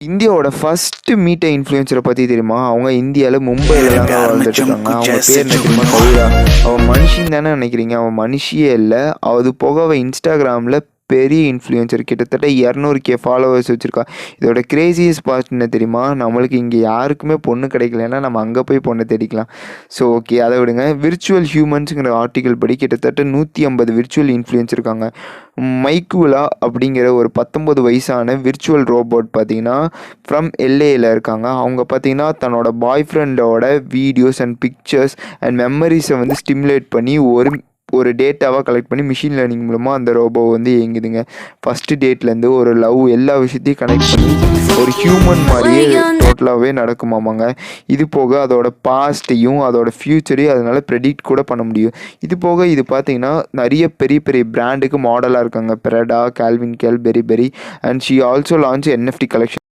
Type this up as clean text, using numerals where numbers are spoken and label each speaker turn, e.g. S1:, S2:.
S1: இந்தியாவோட ஃபர்ஸ்ட் மீட்ட இன்ஃப்ளூயன்சரை பற்றி தெரியுமா? அவங்க இந்தியாவில் மும்பையில் தாங்க வாழ்ந்துட்டு இருக்காங்க. அவங்க பேர் என்ன தெரியுமா? கௌரா. அவன் மனுஷின்னு தானே நினைக்கிறீங்க? அவன் மனுஷியே இல்லை. அது போக அவள் இன்ஸ்டாகிராமில் பெரிய இன்ஃப்ளூயன்சர், கிட்டத்தட்ட 200K ஃபாலோவர்ஸ் வச்சுருக்கா. இதோட கிரேசியஸ்ட் பார்ட் என்ன தெரியுமா? நம்மளுக்கு இங்கே யாருக்குமே பொண்ணு கிடைக்கலன்னா நம்ம அங்கே போய் பொண்ணை தேடிக்கலாம். ஸோ ஓகே, அதை விடுங்க. விர்ச்சுவல் ஹியூமன்ஸுங்கிற ஆர்டிக்கல் படி கிட்டத்தட்ட 150 விர்ச்சுவல் இன்ஃப்ளூயன்ஸ் இருக்காங்க. மைக்குலா அப்படிங்கிற ஒரு 19 வயசான விர்ச்சுவல் ரோபோட் பார்த்தீங்கன்னா ஃப்ரம் எல்ஏயில் இருக்காங்க. அவங்க பார்த்தீங்கன்னா தன்னோட பாய் ஃப்ரெண்டோட வீடியோஸ் அண்ட் பிக்சர்ஸ் அண்ட் மெமரிஸை வந்து ஸ்டிமுலேட் பண்ணி ஒரு டேட்டாவாக கலெக்ட் பண்ணி மிஷின் லேர்னிங் மூலமாக அந்த ரோபோ வந்து இயங்குதுங்க. ஃபஸ்ட்டு டேட்லேருந்து ஒரு லவ் எல்லா விஷயத்தையும் கனெக்ட் பண்ணி ஒரு ஹியூமன் மாதிரியே டோட்டலாகவே நடக்குமாமாங்க. இது போக அதோட பாஸ்ட்டையும் அதோட ஃப்யூச்சரையும் அதனால் ப்ரெடிக்ட் கூட பண்ண முடியும். இது போக இது பார்த்திங்கன்னா நிறைய பெரிய பெரிய பிராண்டுக்கு மாடலாக இருக்காங்க. Prada, Calvin Klein, Burberry and she also launch NFT collection.